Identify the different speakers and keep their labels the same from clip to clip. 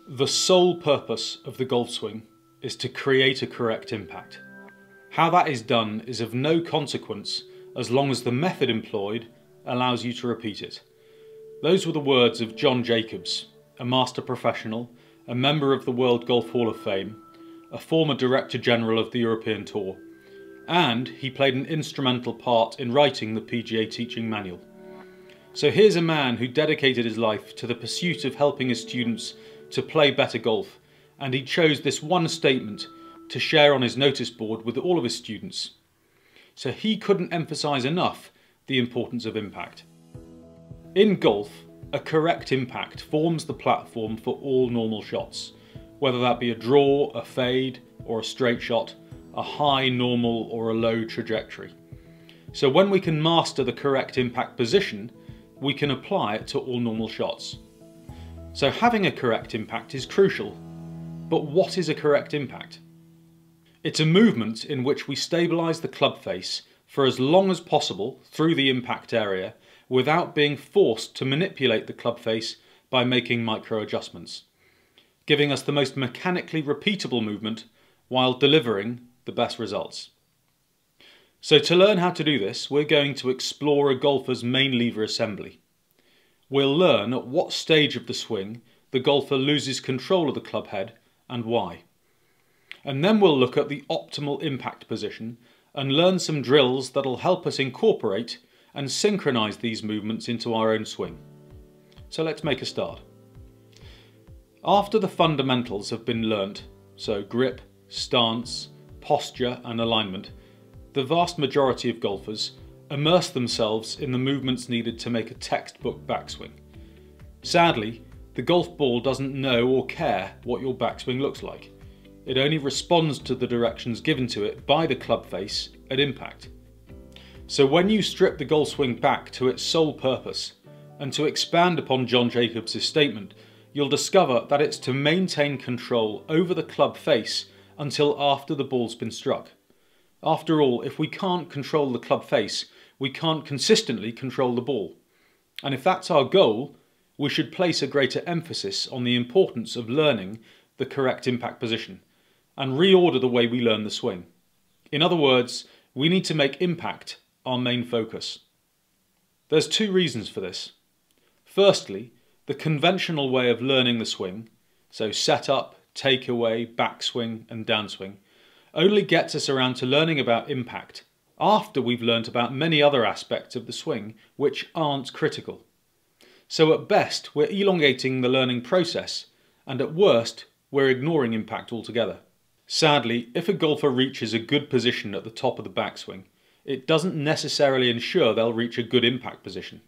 Speaker 1: The sole purpose of the golf swing is to create a correct impact. How that is done is of no consequence as long as the method employed allows you to repeat it. Those were the words of John Jacobs, a master professional, a member of the World Golf Hall of Fame, a former Director General of the European Tour, and he played an instrumental part in writing the PGA Teaching Manual. So here's a man who dedicated his life to the pursuit of helping his students to play better golf, and he chose this one statement to share on his notice board with all of his students. So he couldn't emphasize enough the importance of impact. In golf, a correct impact forms the platform for all normal shots, whether that be a draw, a fade, or a straight shot, a high, normal, or a low trajectory. So when we can master the correct impact position, we can apply it to all normal shots. So having a correct impact is crucial. But what is a correct impact? It's a movement in which we stabilise the club face for as long as possible through the impact area without being forced to manipulate the club face by making micro adjustments, giving us the most mechanically repeatable movement while delivering the best results. So to learn how to do this, we're going to explore a golfer's main lever assembly. We'll learn at what stage of the swing the golfer loses control of the club head and why. And then we'll look at the optimal impact position and learn some drills that'll help us incorporate and synchronise these movements into our own swing. So let's make a start. After the fundamentals have been learnt, so grip, stance, posture and alignment, the vast majority of golfers immerse themselves in the movements needed to make a textbook backswing. Sadly, the golf ball doesn't know or care what your backswing looks like. It only responds to the directions given to it by the club face at impact. So when you strip the golf swing back to its sole purpose, and to expand upon John Jacobs' statement, you'll discover that it's to maintain control over the club face until after the ball's been struck. After all, if we can't control the club face, we can't consistently control the ball. And if that's our goal, we should place a greater emphasis on the importance of learning the correct impact position and reorder the way we learn the swing. In other words, we need to make impact our main focus. There's two reasons for this. Firstly, the conventional way of learning the swing, so setup, takeaway, backswing and downswing, only gets us around to learning about impact after we've learnt about many other aspects of the swing which aren't critical. So at best we're elongating the learning process, and at worst we're ignoring impact altogether. Sadly, if a golfer reaches a good position at the top of the backswing, it doesn't necessarily ensure they'll reach a good impact position.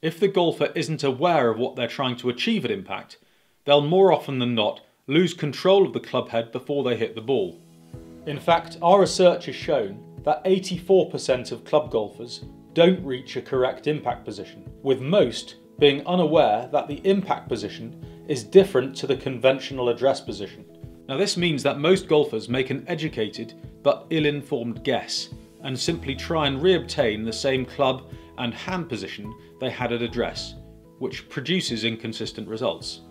Speaker 1: If the golfer isn't aware of what they're trying to achieve at impact, they'll more often than not lose control of the club head before they hit the ball. In fact, our research has shown that 84% of club golfers don't reach a correct impact position, with most being unaware that the impact position is different to the conventional address position. Now this means that most golfers make an educated but ill-informed guess and simply try and reobtain the same club and hand position they had at address, which produces inconsistent results.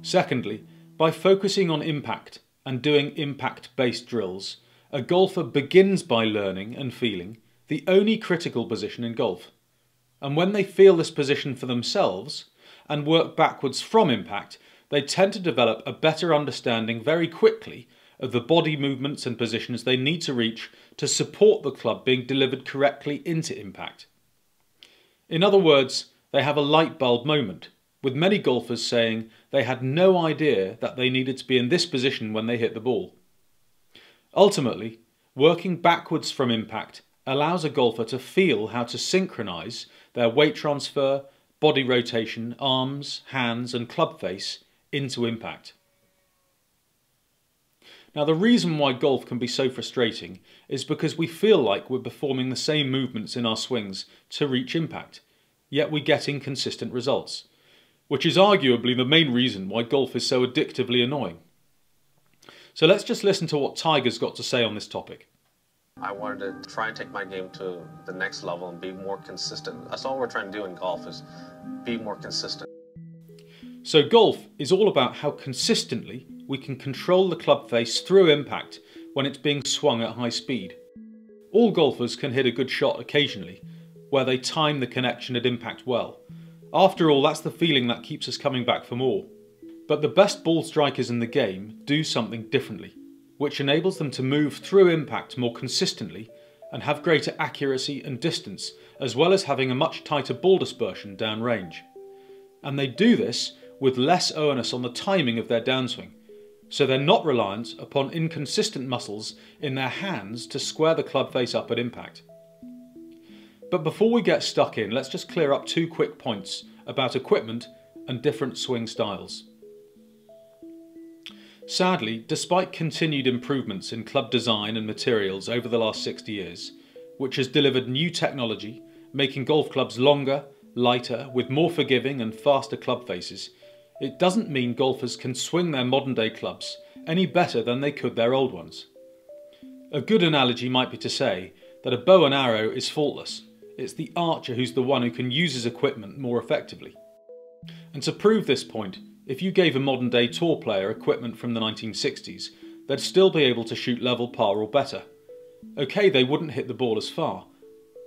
Speaker 1: Secondly, by focusing on impact and doing impact-based drills, a golfer begins by learning and feeling the only critical position in golf. And when they feel this position for themselves and work backwards from impact, they tend to develop a better understanding very quickly of the body movements and positions they need to reach to support the club being delivered correctly into impact. In other words, they have a light bulb moment, with many golfers saying they had no idea that they needed to be in this position when they hit the ball. Ultimately, working backwards from impact allows a golfer to feel how to synchronise their weight transfer, body rotation, arms, hands and club face into impact. Now the reason why golf can be so frustrating is because we feel like we're performing the same movements in our swings to reach impact, yet we get inconsistent results, which is arguably the main reason why golf is so addictively annoying. So let's just listen to what Tiger's got to say on this topic.
Speaker 2: I wanted to try and take my game to the next level and be more consistent. That's all we're trying to do in golf, is be more consistent.
Speaker 1: So golf is all about how consistently we can control the club face through impact when it's being swung at high speed. All golfers can hit a good shot occasionally, where they time the connection at impact well. After all, that's the feeling that keeps us coming back for more. But the best ball strikers in the game do something differently, which enables them to move through impact more consistently and have greater accuracy and distance, as well as having a much tighter ball dispersion downrange. And they do this with less onus on the timing of their downswing, so they're not reliant upon inconsistent muscles in their hands to square the club face up at impact. But before we get stuck in, let's just clear up 2 quick points about equipment and different swing styles. Sadly, despite continued improvements in club design and materials over the last 60 years, which has delivered new technology, making golf clubs longer, lighter, with more forgiving and faster club faces, it doesn't mean golfers can swing their modern day clubs any better than they could their old ones. A good analogy might be to say that a bow and arrow is faultless. It's the archer who's the one who can use his equipment more effectively. And to prove this point, if you gave a modern day tour player equipment from the 1960s, they'd still be able to shoot level par or better. Okay, they wouldn't hit the ball as far,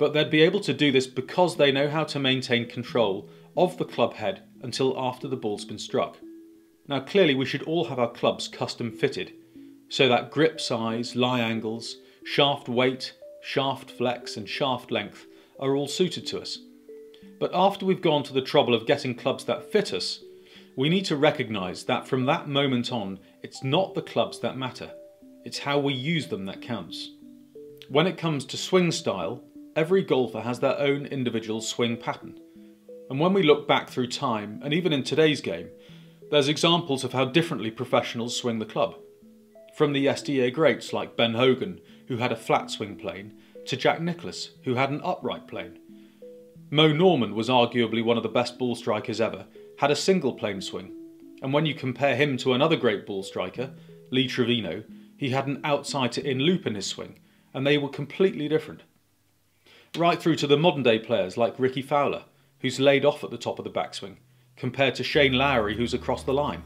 Speaker 1: but they'd be able to do this because they know how to maintain control of the club head until after the ball's been struck. Now clearly we should all have our clubs custom fitted, so that grip size, lie angles, shaft weight, shaft flex and shaft length are all suited to us. But after we've gone to the trouble of getting clubs that fit us, we need to recognise that from that moment on, it's not the clubs that matter, it's how we use them that counts. When it comes to swing style, every golfer has their own individual swing pattern. And when we look back through time, and even in today's game, there's examples of how differently professionals swing the club. From the SDA greats like Ben Hogan, who had a flat swing plane, to Jack Nicklaus, who had an upright plane. Mo Norman was arguably one of the best ball strikers ever, had a single plane swing, and when you compare him to another great ball striker, Lee Trevino, he had an outside to in loop in his swing, and they were completely different. Right through to the modern day players like Ricky Fowler, who's laid off at the top of the backswing, compared to Shane Lowry, who's across the line.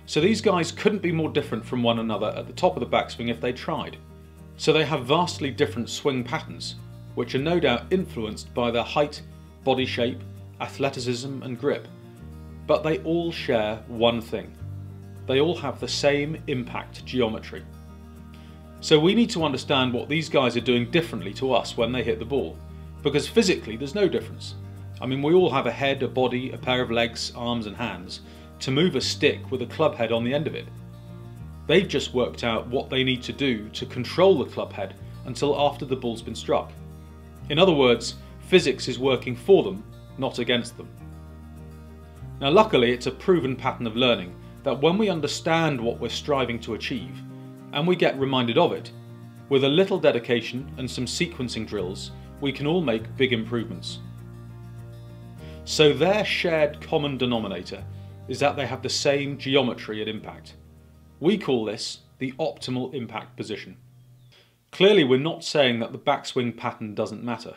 Speaker 1: So these guys couldn't be more different from one another at the top of the backswing if they tried. So they have vastly different swing patterns, which are no doubt influenced by their height, body shape, athleticism and grip. But they all share one thing. They all have the same impact geometry. So we need to understand what these guys are doing differently to us when they hit the ball, because physically there's no difference. I mean, we all have a head, a body, a pair of legs, arms and hands to move a stick with a club head on the end of it. They've just worked out what they need to do to control the club head until after the ball's been struck. In other words, physics is working for them, not against them. Now luckily it's a proven pattern of learning that when we understand what we're striving to achieve, and we get reminded of it, with a little dedication and some sequencing drills, we can all make big improvements. So their shared common denominator is that they have the same geometry at impact. We call this the optimal impact position. Clearly we're not saying that the backswing pattern doesn't matter.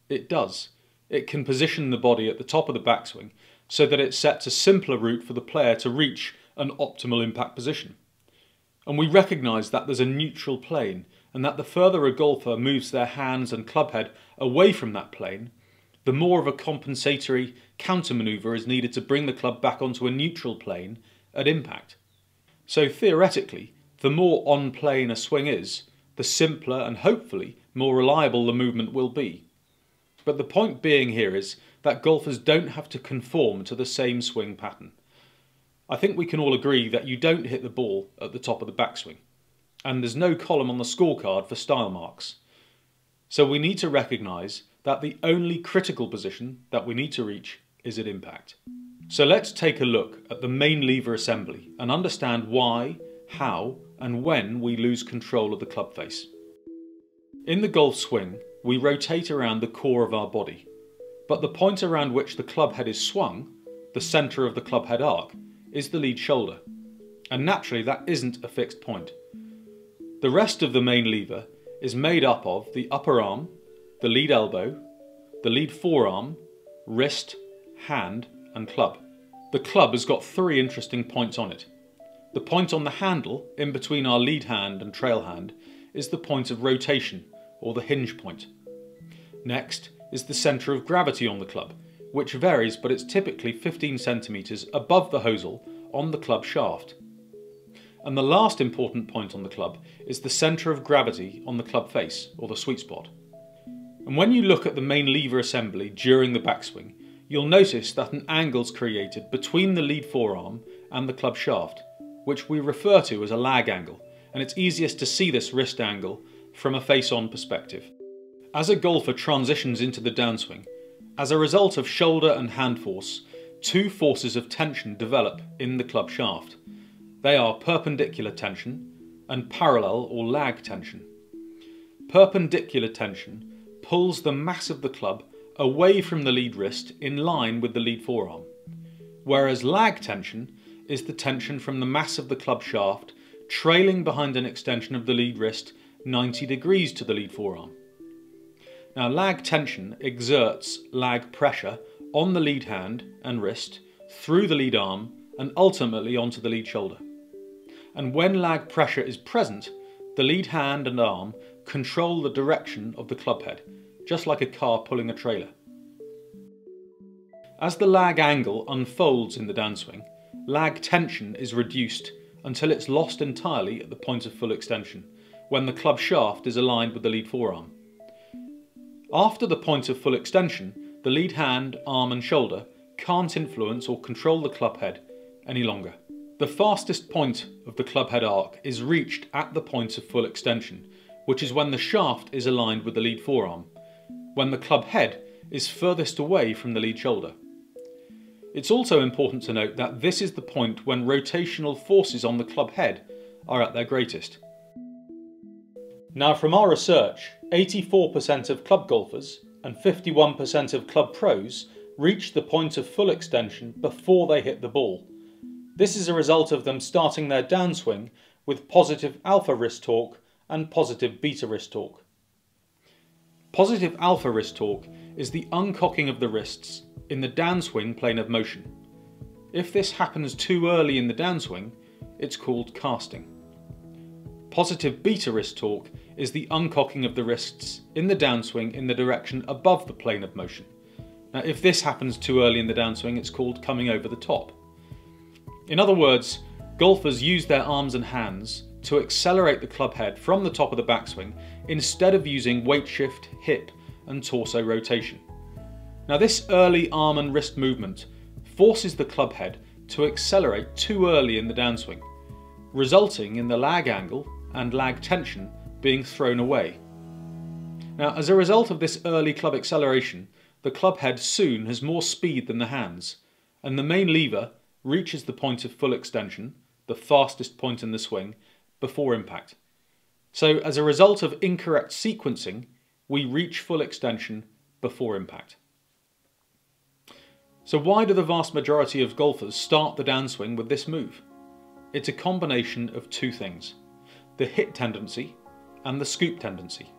Speaker 1: It does. It can position the body at the top of the backswing so that it sets a simpler route for the player to reach an optimal impact position. And we recognise that there's a neutral plane, and that the further a golfer moves their hands and club head away from that plane, the more of a compensatory counter manoeuvre is needed to bring the club back onto a neutral plane at impact. So theoretically, the more on plane a swing is, the simpler and hopefully more reliable the movement will be. But the point being here is that golfers don't have to conform to the same swing pattern. I think we can all agree that you don't hit the ball at the top of the backswing, and there's no column on the scorecard for style marks. So we need to recognise that the only critical position that we need to reach is at impact. So let's take a look at the main lever assembly and understand why, how and when we lose control of the club face. In the golf swing, we rotate around the core of our body, but the point around which the club head is swung, the centre of the club head arc, is the lead shoulder, and naturally that isn't a fixed point. The rest of the main lever is made up of the upper arm, the lead elbow, the lead forearm, wrist, hand and club. The club has got three interesting points on it. The point on the handle, in between our lead hand and trail hand, is the point of rotation, or the hinge point. Next is the centre of gravity on the club, which varies, but it's typically 15 centimetres above the hosel on the club shaft. And the last important point on the club is the centre of gravity on the club face, or the sweet spot. And when you look at the main lever assembly during the backswing, you'll notice that an angle is created between the lead forearm and the club shaft, which we refer to as a lag angle, and it's easiest to see this wrist angle from a face-on perspective. As a golfer transitions into the downswing, as a result of shoulder and hand force, two forces of tension develop in the club shaft. They are perpendicular tension and parallel or lag tension. Perpendicular tension pulls the mass of the club away from the lead wrist in line with the lead forearm, whereas lag tension is the tension from the mass of the club shaft trailing behind an extension of the lead wrist 90 degrees to the lead forearm. Now, lag tension exerts lag pressure on the lead hand and wrist, through the lead arm, and ultimately onto the lead shoulder. And when lag pressure is present, the lead hand and arm control the direction of the club head, just like a car pulling a trailer. As the lag angle unfolds in the downswing, lag tension is reduced until it's lost entirely at the point of full extension, when the club shaft is aligned with the lead forearm. After the point of full extension, the lead hand, arm and shoulder can't influence or control the club head any longer. The fastest point of the club head arc is reached at the point of full extension, which is when the shaft is aligned with the lead forearm, when the club head is furthest away from the lead shoulder. It's also important to note that this is the point when rotational forces on the club head are at their greatest. Now, from our research, 84% of club golfers and 51% of club pros reach the point of full extension before they hit the ball. This is a result of them starting their downswing with positive alpha wrist torque and positive beta wrist torque. Positive alpha wrist torque is the uncocking of the wrists in the downswing plane of motion. If this happens too early in the downswing, it's called casting. Positive beta wrist torque is the uncocking of the wrists in the downswing in the direction above the plane of motion. Now, if this happens too early in the downswing, it's called coming over the top. In other words, golfers use their arms and hands to accelerate the club head from the top of the backswing instead of using weight shift, hip and torso rotation. Now, this early arm and wrist movement forces the club head to accelerate too early in the downswing, resulting in the lag angle and lag tension being thrown away. Now, as a result of this early club acceleration, the club head soon has more speed than the hands, and the main lever reaches the point of full extension, the fastest point in the swing, before impact. So, as a result of incorrect sequencing, we reach full extension before impact. So why do the vast majority of golfers start the downswing with this move? It's a combination of two things: the hit tendency and the scoop tendency.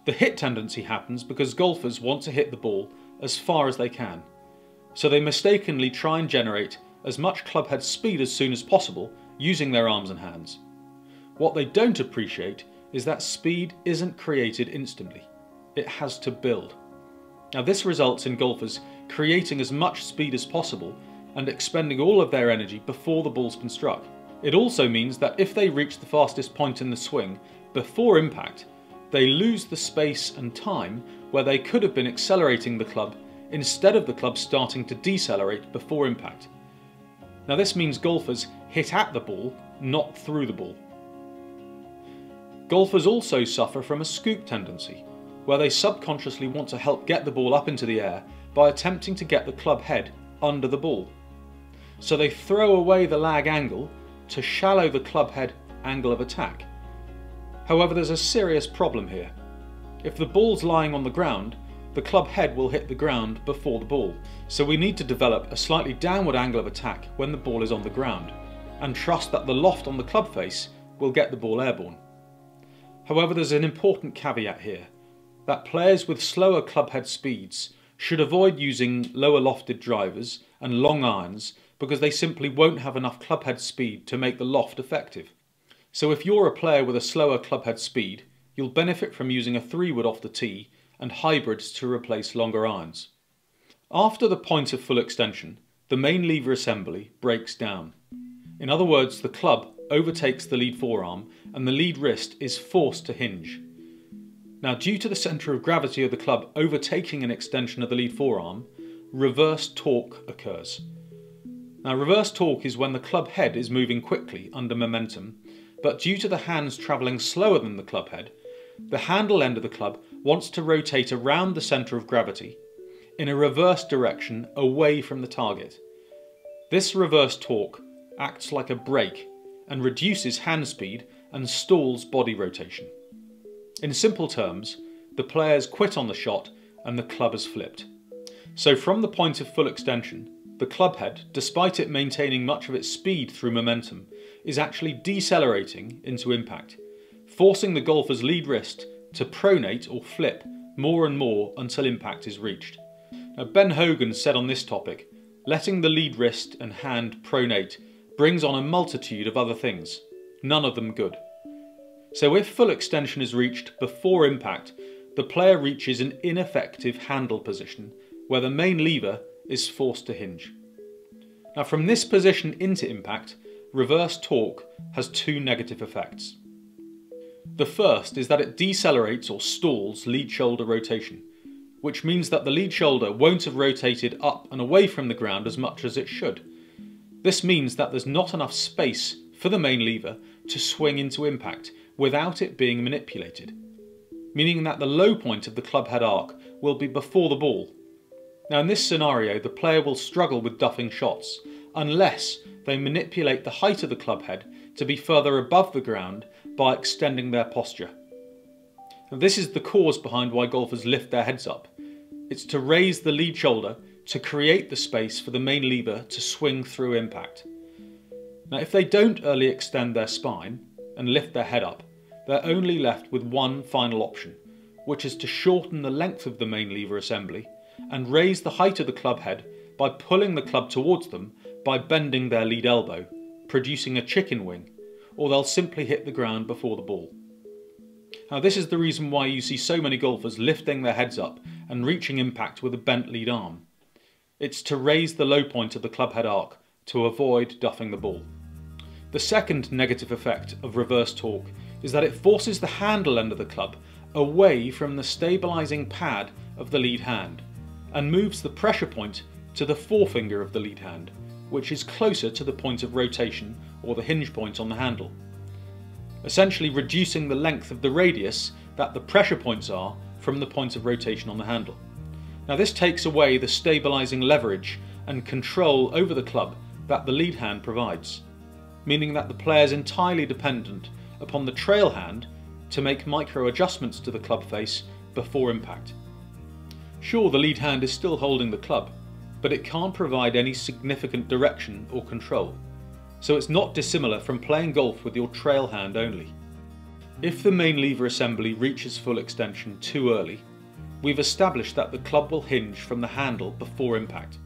Speaker 1: The hit tendency happens because golfers want to hit the ball as far as they can, so they mistakenly try and generate as much clubhead speed as soon as possible using their arms and hands. What they don't appreciate is that speed isn't created instantly. It has to build. Now, this results in golfers creating as much speed as possible and expending all of their energy before the ball's been struck. It also means that if they reach the fastest point in the swing before impact, they lose the space and time where they could have been accelerating the club instead of the club starting to decelerate before impact. Now, this means golfers hit at the ball, not through the ball. Golfers also suffer from a scoop tendency, where they subconsciously want to help get the ball up into the air by attempting to get the club head under the ball. So they throw away the lag angle to shallow the club head angle of attack. However, there's a serious problem here. If the ball's lying on the ground, the club head will hit the ground before the ball. So we need to develop a slightly downward angle of attack when the ball is on the ground, and trust that the loft on the club face will get the ball airborne. However, there's an important caveat here, that players with slower club head speeds should avoid using lower lofted drivers and long irons because they simply won't have enough clubhead speed to make the loft effective. So if you're a player with a slower clubhead speed, you'll benefit from using a 3-wood off the tee and hybrids to replace longer irons. After the point of full extension, the main lever assembly breaks down. In other words, the club overtakes the lead forearm and the lead wrist is forced to hinge. Now, due to the centre of gravity of the club overtaking an extension of the lead forearm, reverse torque occurs. Now, reverse torque is when the club head is moving quickly under momentum, but due to the hands travelling slower than the club head, the handle end of the club wants to rotate around the centre of gravity in a reverse direction away from the target. This reverse torque acts like a brake and reduces hand speed and stalls body rotation. In simple terms, the players quit on the shot and the club is flipped. So from the point of full extension, the club head, despite it maintaining much of its speed through momentum, is actually decelerating into impact, forcing the golfer's lead wrist to pronate or flip more and more until impact is reached. Now, Ben Hogan said on this topic, letting the lead wrist and hand pronate brings on a multitude of other things, none of them good. So if full extension is reached before impact, the player reaches an ineffective handle position where the main lever is forced to hinge. Now, from this position into impact, reverse torque has two negative effects. The first is that it decelerates or stalls lead shoulder rotation, which means that the lead shoulder won't have rotated up and away from the ground as much as it should. This means that there's not enough space for the main lever to swing into impact without it being manipulated, meaning that the low point of the club head arc will be before the ball. Now, in this scenario, the player will struggle with duffing shots unless they manipulate the height of the club head to be further above the ground by extending their posture. Now, this is the cause behind why golfers lift their heads up. It's to raise the lead shoulder to create the space for the main lever to swing through impact. Now, if they don't early extend their spine and lift their head up, they're only left with one final option, which is to shorten the length of the main lever assembly and raise the height of the club head by pulling the club towards them by bending their lead elbow, producing a chicken wing, or they'll simply hit the ground before the ball. Now, this is the reason why you see so many golfers lifting their heads up and reaching impact with a bent lead arm. It's to raise the low point of the club head arc to avoid duffing the ball. The second negative effect of reverse torque is that it forces the handle end of the club away from the stabilising pad of the lead hand and moves the pressure point to the forefinger of the lead hand, which is closer to the point of rotation or the hinge point on the handle, essentially reducing the length of the radius that the pressure points are from the point of rotation on the handle. Now, this takes away the stabilising leverage and control over the club that the lead hand provides, meaning that the player is entirely dependent upon the trail hand to make micro adjustments to the club face before impact. Sure, the lead hand is still holding the club, but it can't provide any significant direction or control, so it's not dissimilar from playing golf with your trail hand only. If the main lever assembly reaches full extension too early, we've established that the club will hinge from the handle before impact.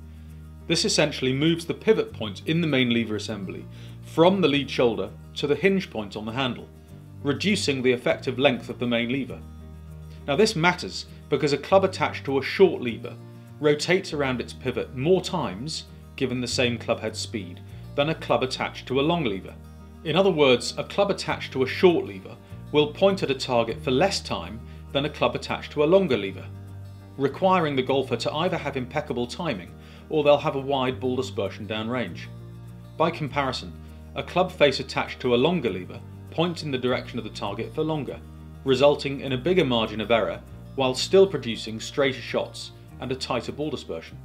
Speaker 1: This essentially moves the pivot point in the main lever assembly from the lead shoulder to the hinge point on the handle, reducing the effective length of the main lever. Now, this matters because a club attached to a short lever rotates around its pivot more times, given the same club head speed, than a club attached to a long lever. In other words, a club attached to a short lever will point at a target for less time than a club attached to a longer lever, requiring the golfer to either have impeccable timing or they'll have a wide ball dispersion downrange. By comparison, a club face attached to a longer lever points in the direction of the target for longer, resulting in a bigger margin of error while still producing straighter shots and a tighter ball dispersion.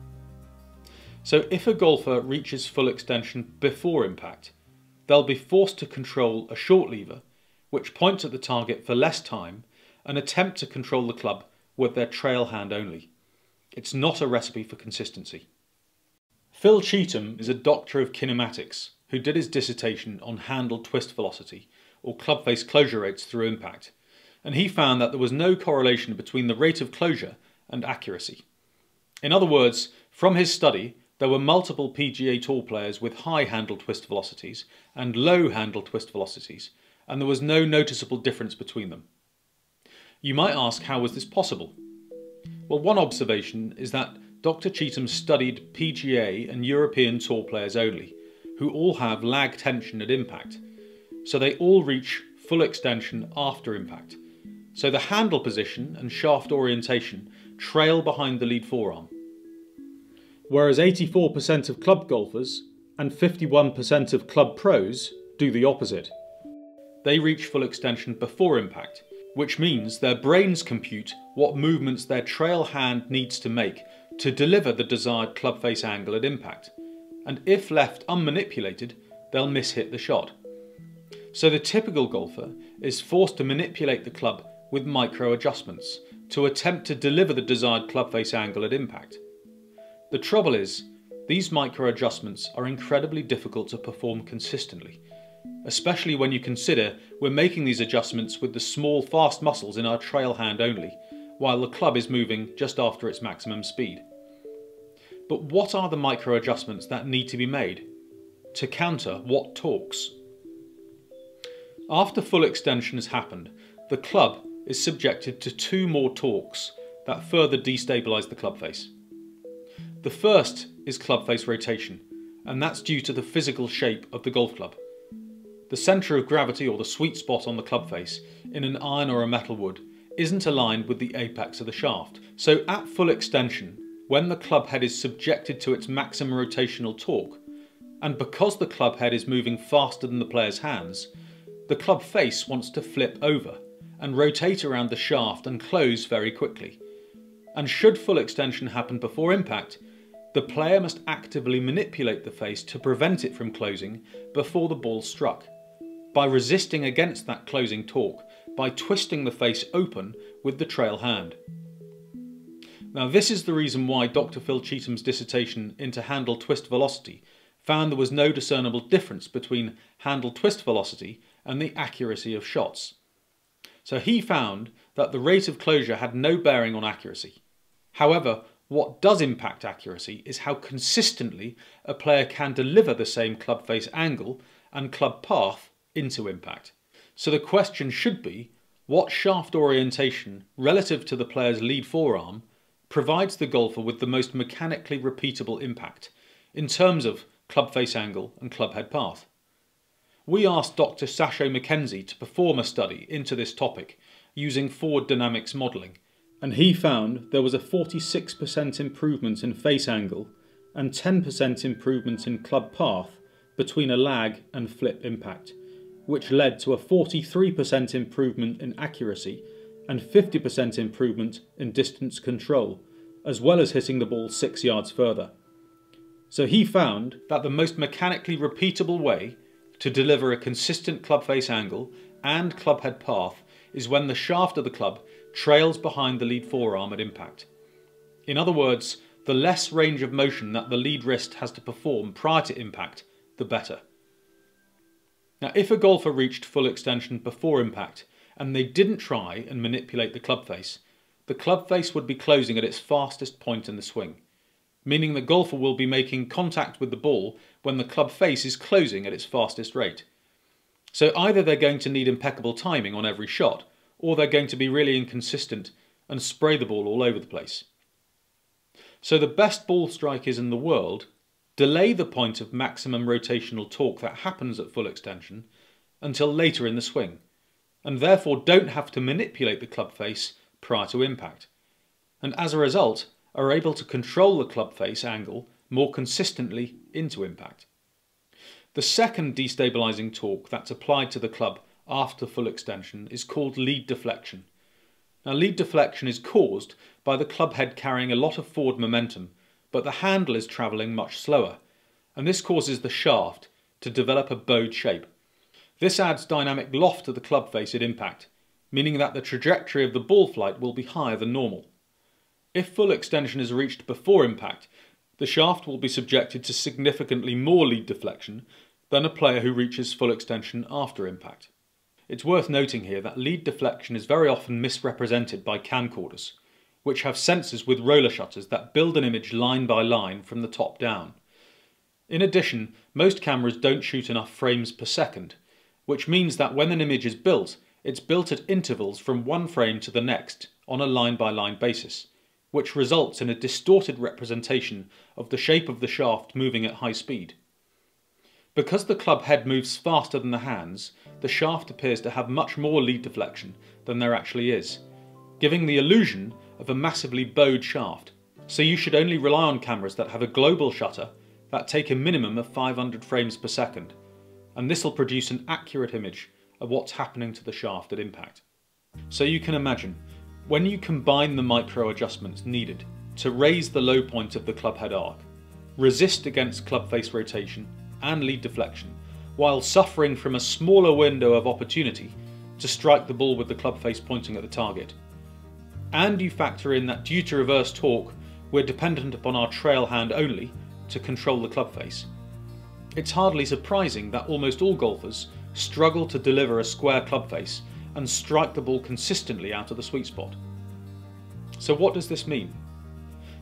Speaker 1: So if a golfer reaches full extension before impact, they'll be forced to control a short lever, which points at the target for less time, and attempt to control the club with their trail hand only. It's not a recipe for consistency. Phil Cheetham is a doctor of kinematics who did his dissertation on handle twist velocity, or club face closure rates through impact, and he found that there was no correlation between the rate of closure and accuracy. In other words, from his study, there were multiple PGA Tour players with high handle twist velocities and low handle twist velocities, and there was no noticeable difference between them. You might ask, how was this possible? Well, one observation is that Dr. Cheetham studied PGA and European Tour players only, who all have lag tension at impact, so they all reach full extension after impact. So the handle position and shaft orientation trail behind the lead forearm. Whereas 84% of club golfers and 51% of club pros do the opposite. They reach full extension before impact, which means their brains compute what movements their trail hand needs to make to deliver the desired club face angle at impact, and if left unmanipulated, they'll mishit the shot. So the typical golfer is forced to manipulate the club with micro adjustments to attempt to deliver the desired club face angle at impact. The trouble is, these micro adjustments are incredibly difficult to perform consistently, especially when you consider we're making these adjustments with the small fast muscles in our trail hand only, while the club is moving just after its maximum speed. But what are the micro adjustments that need to be made to counter what torques? After full extension has happened, the club is subjected to two more torques that further destabilise the club face. The first is club face rotation, and that's due to the physical shape of the golf club. The centre of gravity, or the sweet spot on the club face, in an iron or a metal wood, isn't aligned with the apex of the shaft. So at full extension, when the club head is subjected to its maximum rotational torque, and because the club head is moving faster than the player's hands, the club face wants to flip over and rotate around the shaft and close very quickly. And should full extension happen before impact, the player must actively manipulate the face to prevent it from closing before the ball struck, by resisting against that closing torque, by twisting the face open with the trail hand. Now this is the reason why Dr. Phil Cheetham's dissertation into handle twist velocity found there was no discernible difference between handle twist velocity and the accuracy of shots. So he found that the rate of closure had no bearing on accuracy. However, what does impact accuracy is how consistently a player can deliver the same club face angle and club path into impact. So the question should be, what shaft orientation relative to the player's lead forearm provides the golfer with the most mechanically repeatable impact in terms of club face angle and club head path? We asked Dr. Sasho Mackenzie to perform a study into this topic using forward dynamics modelling, and he found there was a 46% improvement in face angle and 10% improvement in club path between a lag and flip impact, which led to a 43% improvement in accuracy and 50% improvement in distance control, as well as hitting the ball 6 yards further. So he found that the most mechanically repeatable way to deliver a consistent club face angle and club head path is when the shaft of the club trails behind the lead forearm at impact. In other words, the less range of motion that the lead wrist has to perform prior to impact, the better. Now, if a golfer reached full extension before impact and they didn't try and manipulate the club face would be closing at its fastest point in the swing, meaning the golfer will be making contact with the ball when the club face is closing at its fastest rate. So either they're going to need impeccable timing on every shot, or they're going to be really inconsistent and spray the ball all over the place. So the best ball strikers in the world delay the point of maximum rotational torque that happens at full extension until later in the swing, and therefore don't have to manipulate the club face prior to impact, and as a result are able to control the club face angle more consistently into impact. The second destabilising torque that's applied to the club after full extension is called lead deflection. Now, lead deflection is caused by the club head carrying a lot of forward momentum, but the handle is travelling much slower, and this causes the shaft to develop a bowed shape. This adds dynamic loft to the club face at impact, meaning that the trajectory of the ball flight will be higher than normal. If full extension is reached before impact, the shaft will be subjected to significantly more lead deflection than a player who reaches full extension after impact. It's worth noting here that lead deflection is very often misrepresented by camcorders. which have sensors with roller shutters that build an image line by line from the top down. In addition, most cameras don't shoot enough frames per second, which means that when an image is built, it's built at intervals from one frame to the next on a line-by-line basis, which results in a distorted representation of the shape of the shaft moving at high speed. Because the club head moves faster than the hands, the shaft appears to have much more lead deflection than there actually is, giving the illusion of a massively bowed shaft. So you should only rely on cameras that have a global shutter that take a minimum of 500 frames per second, and this will produce an accurate image of what's happening to the shaft at impact. So you can imagine, when you combine the micro adjustments needed to raise the low point of the club head arc, resist against club face rotation and lead deflection, while suffering from a smaller window of opportunity to strike the ball with the club face pointing at the target, and you factor in that due to reverse torque we're dependent upon our trail hand only to control the club face, it's hardly surprising that almost all golfers struggle to deliver a square club face and strike the ball consistently out of the sweet spot. So what does this mean?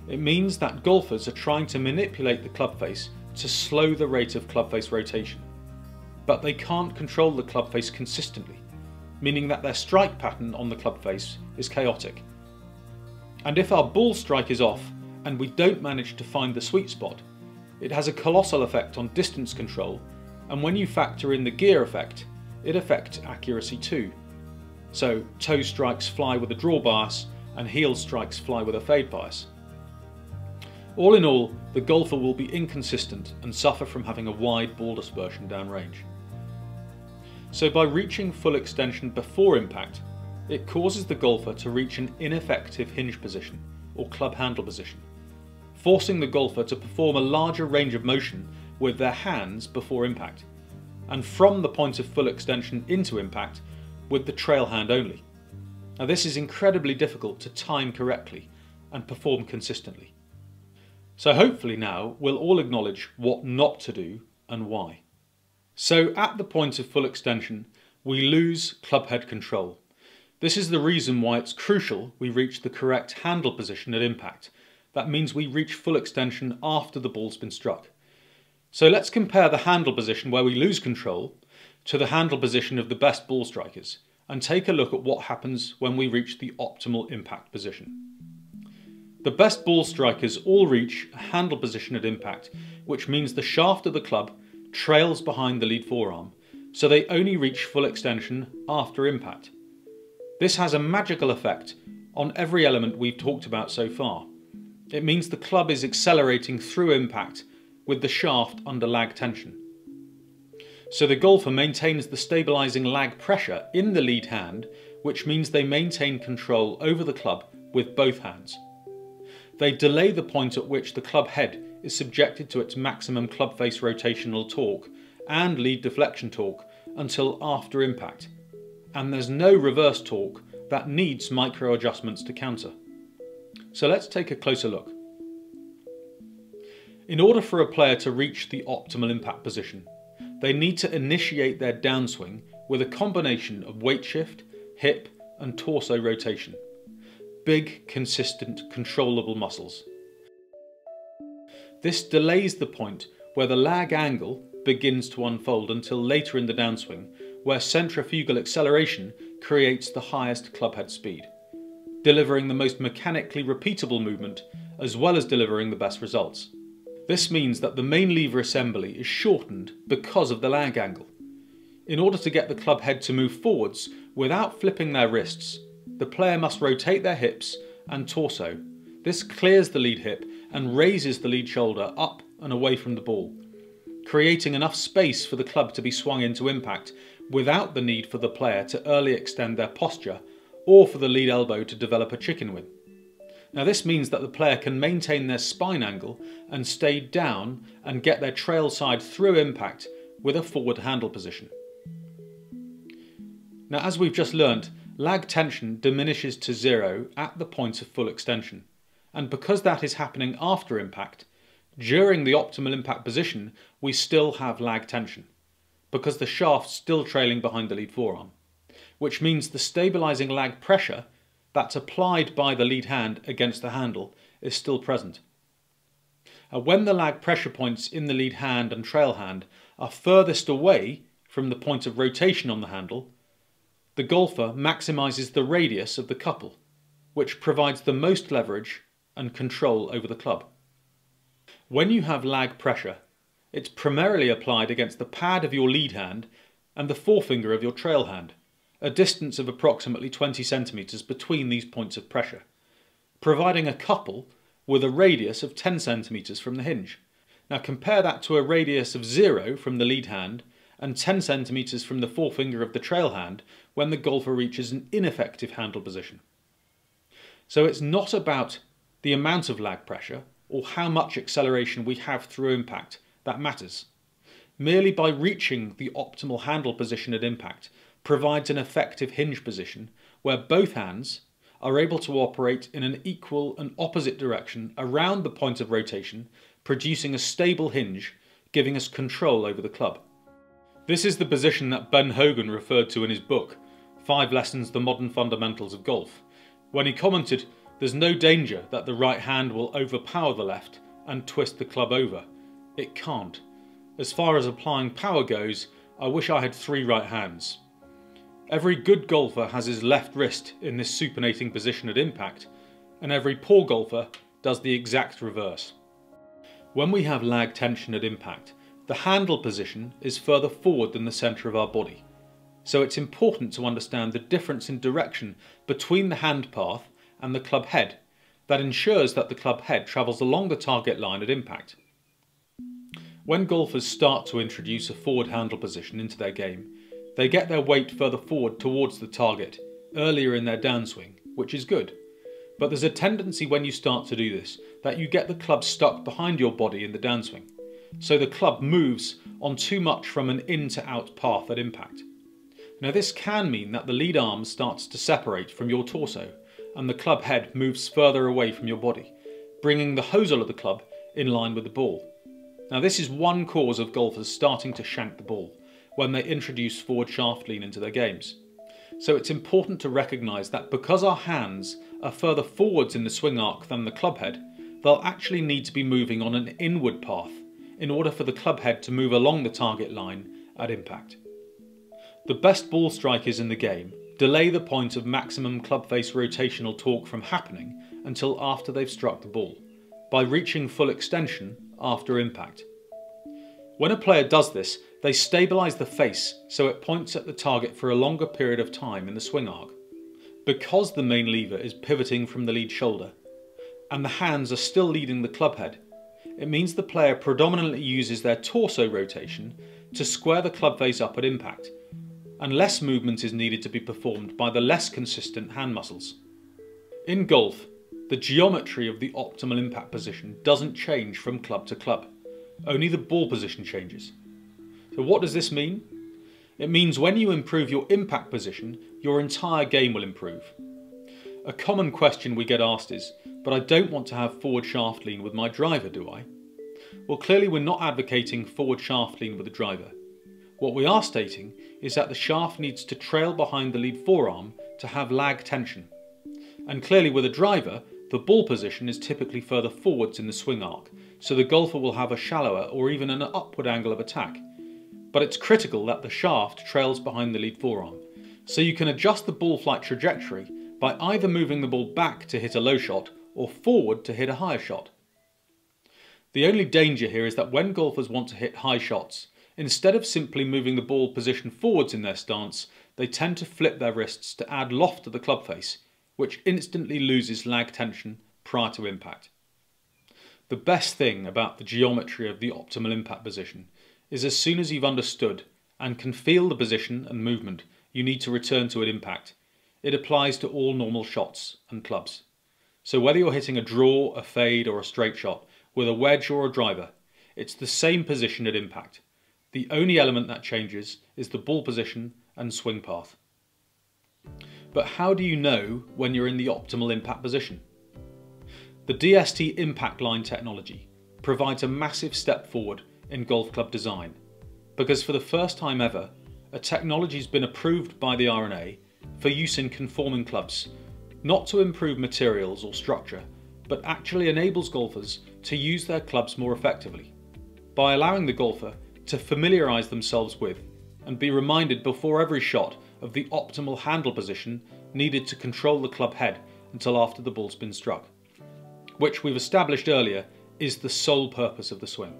Speaker 1: It means that golfers are trying to manipulate the club face to slow the rate of club face rotation, but they can't control the club face consistently, meaning that their strike pattern on the club face is chaotic. And if our ball strike is off and we don't manage to find the sweet spot, it has a colossal effect on distance control, and when you factor in the gear effect, it affects accuracy too. So toe strikes fly with a draw bias and heel strikes fly with a fade bias. All in all, the golfer will be inconsistent and suffer from having a wide ball dispersion downrange. So by reaching full extension before impact, it causes the golfer to reach an ineffective hinge position or club handle position, forcing the golfer to perform a larger range of motion with their hands before impact, and from the point of full extension into impact with the trail hand only. Now this is incredibly difficult to time correctly and perform consistently. So hopefully now we'll all acknowledge what not to do and why. So at the point of full extension, we lose club head control. This is the reason why it's crucial we reach the correct handle position at impact. That means we reach full extension after the ball's been struck. So let's compare the handle position where we lose control to the handle position of the best ball strikers and take a look at what happens when we reach the optimal impact position. The best ball strikers all reach a handle position at impact, which means the shaft of the club trails behind the lead forearm, so they only reach full extension after impact. This has a magical effect on every element we've talked about so far. It means the club is accelerating through impact with the shaft under lag tension. So the golfer maintains the stabilising lag pressure in the lead hand, which means they maintain control over the club with both hands. They delay the point at which the club head is subjected to its maximum club face rotational torque and lead deflection torque until after impact, and there's no reverse torque that needs micro adjustments to counter. So let's take a closer look. In order for a player to reach the optimal impact position, they need to initiate their downswing with a combination of weight shift, hip and torso rotation. Big, consistent, controllable muscles. This delays the point where the lag angle begins to unfold until later in the downswing, where centrifugal acceleration creates the highest clubhead speed, delivering the most mechanically repeatable movement as well as delivering the best results. This means that the main lever assembly is shortened because of the lag angle. In order to get the club head to move forwards without flipping their wrists, the player must rotate their hips and torso. This clears the lead hip and raises the lead shoulder up and away from the ball, creating enough space for the club to be swung into impact without the need for the player to early extend their posture or for the lead elbow to develop a chicken wing. Now this means that the player can maintain their spine angle and stay down and get their trail side through impact with a forward handle position. Now as we've just learnt, lag tension diminishes to zero at the point of full extension, and because that is happening after impact, during the optimal impact position we still have lag tension, because the shaft's still trailing behind the lead forearm, which means the stabilising lag pressure that's applied by the lead hand against the handle is still present. When the lag pressure points in the lead hand and trail hand are furthest away from the point of rotation on the handle, the golfer maximises the radius of the couple, which provides the most leverage and control over the club. When you have lag pressure, it's primarily applied against the pad of your lead hand and the forefinger of your trail hand, a distance of approximately 20 centimetres between these points of pressure, providing a couple with a radius of 10 centimetres from the hinge. Now compare that to a radius of 0 from the lead hand and 10 centimetres from the forefinger of the trail hand when the golfer reaches an ineffective handle position. So it's not about the amount of lag pressure or how much acceleration we have through impact that matters. Merely by reaching the optimal handle position at impact provides an effective hinge position where both hands are able to operate in an equal and opposite direction around the point of rotation, producing a stable hinge, giving us control over the club. This is the position that Ben Hogan referred to in his book, 5 Lessons: The Modern Fundamentals of Golf, when he commented, "There's no danger that the right hand will overpower the left and twist the club over. It can't. As far as applying power goes, I wish I had 3 right hands." Every good golfer has his left wrist in this supinating position at impact, and every poor golfer does the exact reverse. When we have lag tension at impact, the handle position is further forward than the centre of our body, so it's important to understand the difference in direction between the hand path and the club head that ensures that the club head travels along the target line at impact. When golfers start to introduce a forward handle position into their game, they get their weight further forward towards the target earlier in their downswing, which is good. But there's a tendency when you start to do this that you get the club stuck behind your body in the downswing, so the club moves on too much from an in to out path at impact. Now this can mean that the lead arm starts to separate from your torso and the club head moves further away from your body, bringing the hosel of the club in line with the ball. Now this is one cause of golfers starting to shank the ball when they introduce forward shaft lean into their games. So it's important to recognise that because our hands are further forwards in the swing arc than the club head, they'll actually need to be moving on an inward path in order for the club head to move along the target line at impact. The best ball strikers in the game delay the point of maximum club face rotational torque from happening until after they've struck the ball, by reaching full extension after impact. When a player does this, they stabilise the face so it points at the target for a longer period of time in the swing arc. Because the main lever is pivoting from the lead shoulder, and the hands are still leading the club head, it means the player predominantly uses their torso rotation to square the club face up at impact, and less movement is needed to be performed by the less consistent hand muscles. In golf, the geometry of the optimal impact position doesn't change from club to club, only the ball position changes. So what does this mean? It means when you improve your impact position, your entire game will improve. A common question we get asked is, but I don't want to have forward shaft lean with my driver, do I? Well, clearly we're not advocating forward shaft lean with the driver. What we are stating is that the shaft needs to trail behind the lead forearm to have lag tension. And clearly with a driver, the ball position is typically further forwards in the swing arc, so the golfer will have a shallower or even an upward angle of attack. But it's critical that the shaft trails behind the lead forearm, so you can adjust the ball flight trajectory by either moving the ball back to hit a low shot or forward to hit a higher shot. The only danger here is that when golfers want to hit high shots, instead of simply moving the ball position forwards in their stance, they tend to flip their wrists to add loft to the club face, which instantly loses lag tension prior to impact. The best thing about the geometry of the optimal impact position is as soon as you've understood and can feel the position and movement you need to return to at impact, it applies to all normal shots and clubs. So whether you're hitting a draw, a fade or a straight shot with a wedge or a driver, it's the same position at impact. The only element that changes is the ball position and swing path. But how do you know when you're in the optimal impact position? The DST impact line technology provides a massive step forward in golf club design, because for the first time ever, a technology has been approved by the R&A for use in conforming clubs, not to improve materials or structure, but actually enables golfers to use their clubs more effectively, by allowing the golfer to familiarise themselves with and be reminded before every shot of the optimal handle position needed to control the club head until after the ball's been struck, which we've established earlier is the sole purpose of the swing.